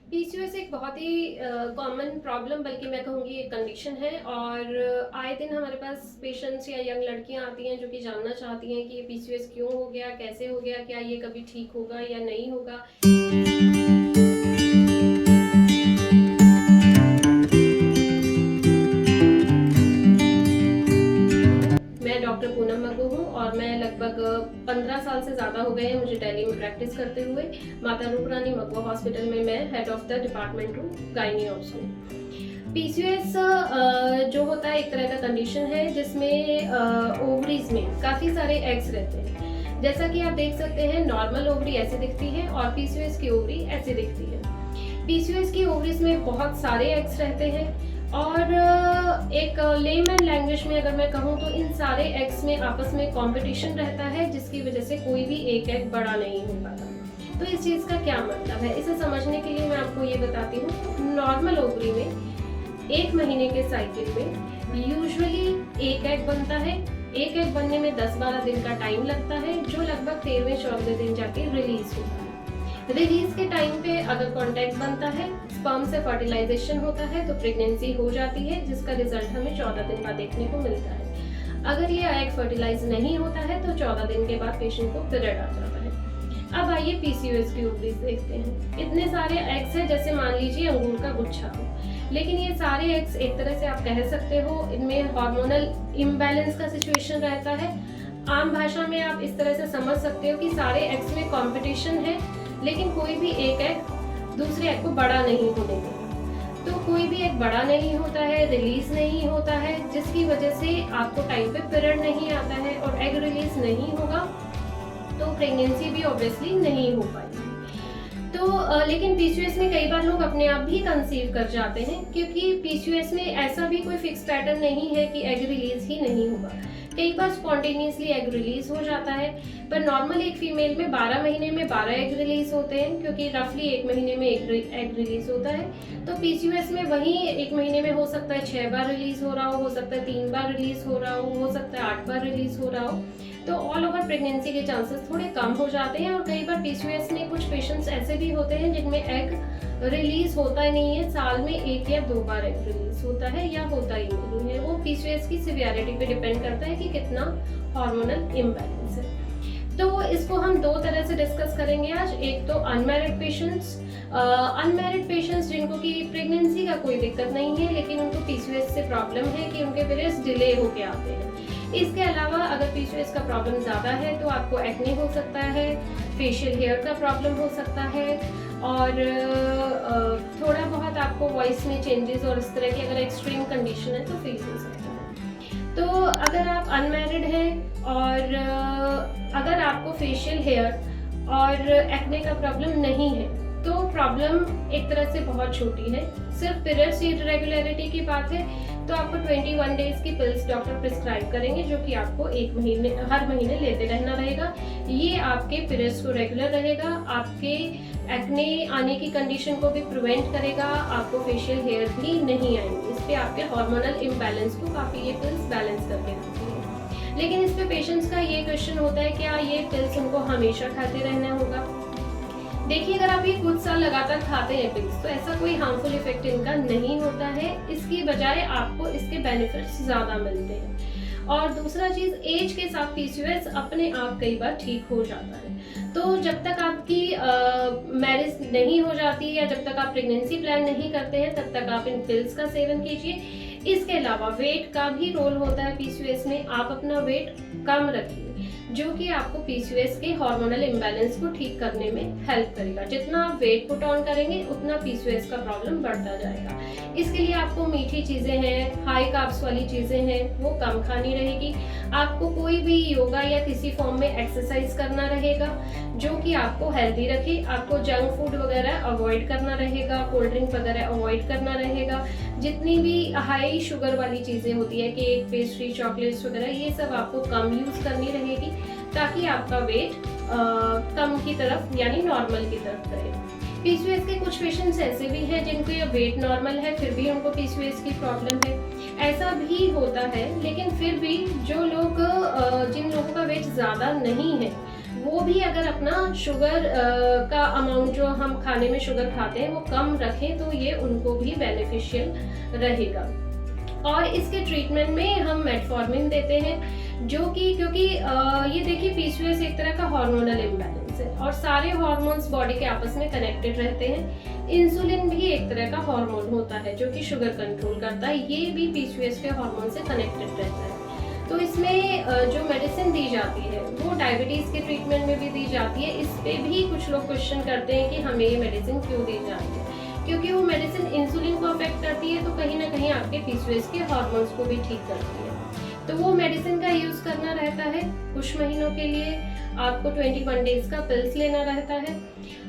PCOS एक बहुत ही common problem बल्कि मैं कहूँगी एक कंडीशन है और आए दिन हमारे पास पेशेंट्स या यंग लड़कियां आती हैं जो कि जानना चाहती हैं कि ये पीसीओएस क्यों हो गया, कैसे हो गया, क्या ये कभी ठीक होगा या नहीं होगा। मैं डॉक्टर पूनम मगू हूँ और मैं लगभग 15 साल से ज़्यादा हो गए हैं मुझे दिल्ली में प्रैक्टिस करते हुए। माता रूप रानी मगू हॉस्पिटल में मैं हेड ऑफ द डिपार्टमेंट हूँ, गायनी ऑल्सो। पीसीओएस जो होता है एक तरह का कंडीशन है जिसमें ओवरीज में काफ़ी सारे एग्स रहते हैं। जैसा कि आप देख सकते हैं नॉर्मल ओवरी ऐसे दिखती है और पीसीओएस की ओवरी ऐसे दिखती है। पीसीओएस की ओवरीज में बहुत सारे एग्स रहते हैं और एक लेमैन लैंग्वेज में अगर मैं कहूँ तो इन सारे एग्स में आपस में कंपटीशन रहता है जिसकी वजह से कोई भी एक एग बड़ा नहीं हो पाता। तो इस चीज़ का क्या मतलब है, इसे समझने के लिए मैं आपको ये बताती हूँ। नॉर्मल ओवरी में 1 महीने के साइकिल में यूजुअली एक एग बनता है। एक एग बनने में 10-12 दिन का टाइम लगता है जो लगभग 13वें-14वें दिन जाके रिलीज होता है। रिलीज के टाइम पे अगर कॉन्टैक्ट बनता है, स्पर्म से फर्टिलाइजेशन होता है तो प्रेगनेंसी हो जाती है जिसका रिजल्ट हमें 14 दिन बाद देखने को मिलता है। अगर ये एग फर्टिलाइज नहीं होता है तो 14 दिन के बाद पेशेंट को पीरियड आ जाता है। अब आइए पीसीओएस की ओवरीज देखते हैं। इतने सारे एग्स हैं जैसे मान लीजिए अंगूर का गुच्छा हो, लेकिन ये सारे एग्स एक तरह से आप कह सकते हो इनमें हार्मोनल इम्बैलेंस का सिचुएशन रहता है। आम भाषा में आप इस तरह से समझ सकते हो कि सारे एग्स में कंपटीशन है लेकिन कोई भी एक एग दूसरे एग को बड़ा नहीं होने देगा। तो कोई भी एग बड़ा नहीं होता है, रिलीज नहीं होता है, जिसकी वजह से आपको टाइम पे पीरियड नहीं आता है और एग रिलीज नहीं होगा तो प्रेगनेंसी भी ऑब्वियसली नहीं हो पाएगी। तो लेकिन पीसीओएस में कई बार लोग अपने आप भी कंसीव कर जाते हैं क्योंकि पीसीओएस में ऐसा भी कोई फिक्स पैटर्न नहीं है कि एग रिलीज ही नहीं होगा। कई बार स्पॉन्टेनियसली एग रिलीज हो जाता है, पर नॉर्मल एक फीमेल में 12 महीने में 12 एग रिलीज होते हैं क्योंकि रफली 1 महीने में एक एग रिलीज होता है। तो पीसीओएस में वहीं 1 महीने में हो सकता है 6 बार रिलीज हो रहा हो सकता है 3 बार रिलीज हो रहा हो सकता है 8 बार रिलीज हो रहा हो। तो ऑल ओवर प्रेगनेंसी के चांसेस थोड़े कम हो जाते हैं और कई बार पीसीओएस में कुछ पेशेंट्स ऐसे भी होते हैं जिनमें एग रिलीज होता ही नहीं है, साल में 1 या 2 बार एग रिलीज होता है या होता ही नहीं है। वो पीसीओएस की सिवियरिटी पे डिपेंड करता है कि कितना हार्मोनल इम्बैलेंस है। तो इसको हम 2 तरह से डिस्कस करेंगे आज। एक तो अनमैरिड पेशेंट्स जिनको कि प्रेगनेंसी का कोई दिक्कत नहीं है लेकिन उनको पीसीओएस से प्रॉब्लम है कि उनके पीरियड्स डिले होके आते हैं। इसके अलावा अगर पीसीओएस का प्रॉब्लम ज़्यादा है तो आपको एक्ने हो सकता है, फेशियल हेयर का प्रॉब्लम हो सकता है और थोड़ा बहुत आपको वॉइस में चेंजेस और इस तरह की अगर एक्सट्रीम कंडीशन है तो फेस हो सकता है। तो अगर आप अनमैरिड हैं और अगर आपको फेशियल हेयर और एक्ने का प्रॉब्लम नहीं है तो प्रॉब्लम एक तरह से बहुत छोटी है। सिर्फ पीरियड्स इरेगुलरिटी की बात है तो आपको 21 डेज की पिल्स डॉक्टर प्रिस्क्राइब करेंगे जो कि आपको हर महीने लेते रहना रहेगा। ये आपके पीरियड्स को रेगुलर रहेगा, आपके एक्ने आने की कंडीशन को भी प्रिवेंट करेगा, आपको फेशियल हेयर भी नहीं आएंगे। इस पे आपके हार्मोनल इम्बैलेंस को काफ़ी ये पिल्स बैलेंस करके रखती है। लेकिन इस पे पेशेंट्स का ये क्वेश्चन होता है क्या ये पिल्स उनको हमेशा खाते रहना होगा। देखिए अगर आप ये कुछ साल लगातार खाते हैं पिल्स तो ऐसा कोई हार्मफुल इफेक्ट इनका नहीं होता है, इसकी बजाय आपको इसके बेनिफिट्स ज़्यादा मिलते हैं। और दूसरा चीज़ एज के साथ पीसीओएस अपने आप कई बार ठीक हो जाता है। तो जब तक आपकी मैरिज नहीं हो जाती या जब तक आप प्रेगनेंसी प्लान नहीं करते हैं तब तक आप इन पिल्स का सेवन कीजिए। इसके अलावा वेट का भी रोल होता है पीसीओएस में। आप अपना वेट कम रखिए जो कि आपको पीसीओएस के हार्मोनल इम्बैलेंस को ठीक करने में हेल्प करेगा। जितना आप वेट पुट ऑन करेंगे उतना पीसीओएस का प्रॉब्लम बढ़ता जाएगा। इसके लिए आपको मीठी चीज़ें हैं, हाई कार्ब्स वाली चीज़ें हैं वो कम खानी रहेगी। आपको कोई भी योगा या किसी फॉर्म में एक्सरसाइज करना रहेगा जो कि आपको हेल्दी रखे। आपको जंक फूड वगैरह अवॉइड करना रहेगा, कोल्ड ड्रिंक वगैरह अवॉइड करना रहेगा। जितनी भी हाई शुगर वाली चीज़ें होती है, केक, पेस्ट्री, चॉकलेट्स वगैरह, ये सब आपको कम यूज़ करनी रहेगी ताकि आपका वेट कम की तरफ यानी नॉर्मल की तरफ रहे। पीसीओएस के कुछ पेशेंट्स ऐसे भी हैं जिनको ये वेट नॉर्मल है फिर भी उनको पीसीओएस की प्रॉब्लम है। ऐसा भी होता है लेकिन फिर भी जो लोग जिन लोगों का वेट ज़्यादा नहीं है वो भी अगर अपना शुगर का अमाउंट जो हम खाने में शुगर खाते हैं वो कम रखें तो ये उनको भी बेनिफिशियल रहेगा। और इसके ट्रीटमेंट में हम मेटफॉर्मिन देते हैं, जो कि क्योंकि ये देखिए पीसीओएस एक तरह का हार्मोनल इम्बैलेंस है और सारे हार्मोन्स बॉडी के आपस में कनेक्टेड रहते हैं। इंसुलिन भी एक तरह का हार्मोन होता है जो कि शुगर कंट्रोल करता है, ये भी पीसीओएस के हार्मोन से कनेक्टेड रहता है। तो इसमें जो मेडिसिन दी जाती है वो डायबिटीज़ के ट्रीटमेंट में भी दी जाती है। इस पे भी कुछ लोग क्वेश्चन करते हैं कि हमें ये मेडिसिन क्यों दी जा रही है, क्योंकि वो मेडिसिन इंसुलिन को अफेक्ट करती है तो कहीं ना कहीं आपके पीसीओएस के हार्मोन्स को भी ठीक करती है। तो वो मेडिसिन का यूज़ करना रहता है कुछ महीनों के लिए, आपको 21 डेज का पिल्स लेना रहता है।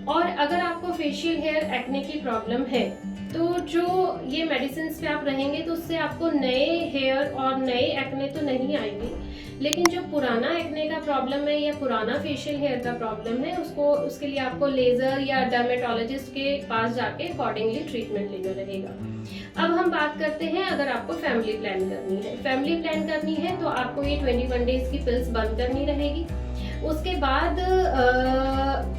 और अगर आपको फेशियल हेयर एक्ने की प्रॉब्लम है तो जो ये मेडिसिन पे आप रहेंगे तो उससे आपको नए हेयर और नए एक्ने तो नहीं आएंगे, लेकिन जो पुराना एक्ने का प्रॉब्लम है या पुराना फेशियल हेयर का प्रॉब्लम है उसके लिए आपको लेज़र या डर्मेटोलॉजिस्ट के पास जाके अकॉर्डिंगली ट्रीटमेंट लेना रहेगा। अब हम बात करते हैं अगर आपको फैमिली प्लान करनी है। फैमिली प्लान करनी है तो आपको ये 21 डेज की पिल्स बंद करनी रहेगी। उसके बाद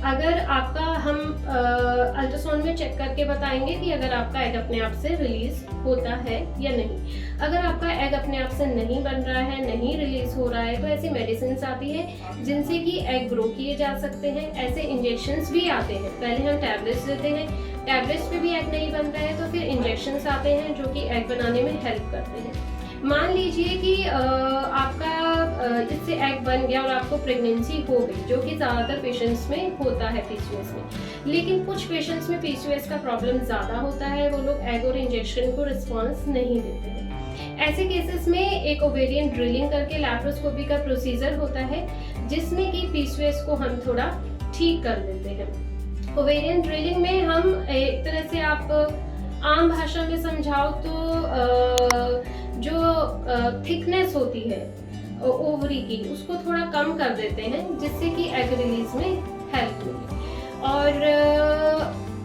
अगर आपका हम अल्ट्रासाउंड में चेक करके बताएंगे कि अगर आपका एग अपने आप से रिलीज होता है या नहीं। अगर आपका एग अपने आप से नहीं बन रहा है, नहीं रिलीज हो रहा है, तो ऐसी मेडिसिन आती है जिनसे कि एग ग्रो किए जा सकते हैं। ऐसे इंजेक्शंस भी आते हैं, पहले हम टैबलेट्स देते हैं, टैबलेट्स पे भी एग नहीं बन रहा है तो फिर इंजेक्शंस आते हैं जो कि एग बनाने में हेल्प करते हैं। मान लीजिए कि आपका इससे एग बन गया और आपको प्रेगनेंसी हो गई, जो कि ज़्यादातर पेशेंट्स में होता है पीसीओएस में, लेकिन कुछ पेशेंट्स में पीसीओएस का प्रॉब्लम ज़्यादा होता है, वो लोग एग और इंजेक्शन को रिस्पॉन्स नहीं देते हैं। ऐसे केसेस में एक ओवेरियन ड्रिलिंग करके लैप्रोस्कोपी का प्रोसीजर होता है जिसमें कि पीसीओएस को हम थोड़ा ठीक कर देते हैं। ओवेरियन ड्रिलिंग में हम एक तरह से आप आम भाषा में समझाओ तो जो थिकनेस होती है ओवरी की उसको थोड़ा कम कर देते हैं जिससे कि एग रिलीज में हेल्प मिले। और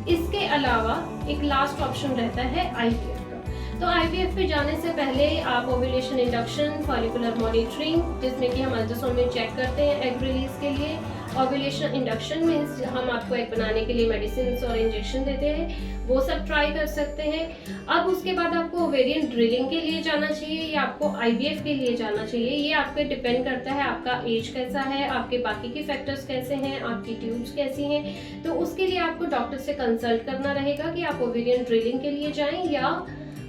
इसके अलावा एक लास्ट ऑप्शन रहता है आईवीएफ का। तो आईवीएफ पे जाने से पहले आप ओव्यूलेशन इंडक्शन, फॉलिकुलर मॉनिटरिंग, जिसमें कि हम अल्ट्रासाउंड में चेक करते हैं एग रिलीज के लिए। ओव्यूलेशन इंडक्शन मीन्स हम आपको एग बनाने के लिए मेडिसिन और इंजेक्शन देते हैं, वो सब ट्राई कर सकते हैं। अब उसके बाद आपको ओवेरियन ड्रिलिंग के लिए जाना चाहिए या आपको आईवीएफ के लिए जाना चाहिए, ये आप पे डिपेंड करता है आपका एज कैसा है, आपके बाकी के फैक्टर्स कैसे हैं, आपकी ट्यूब्स कैसी हैं। तो उसके लिए आपको डॉक्टर से कंसल्ट करना रहेगा कि आप ओवेरियन ड्रिलिंग के लिए जाएं या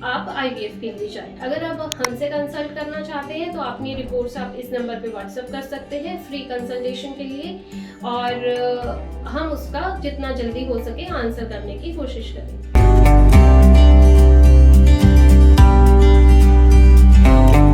आप आईवीएफ के लिए जाएं। अगर आप हमसे कंसल्ट करना चाहते हैं तो अपनी रिपोर्ट्स आप इस नंबर पे व्हाट्सएप कर सकते हैं फ्री कंसल्टेशन के लिए, और हम उसका जितना जल्दी हो सके आंसर करने की कोशिश करें।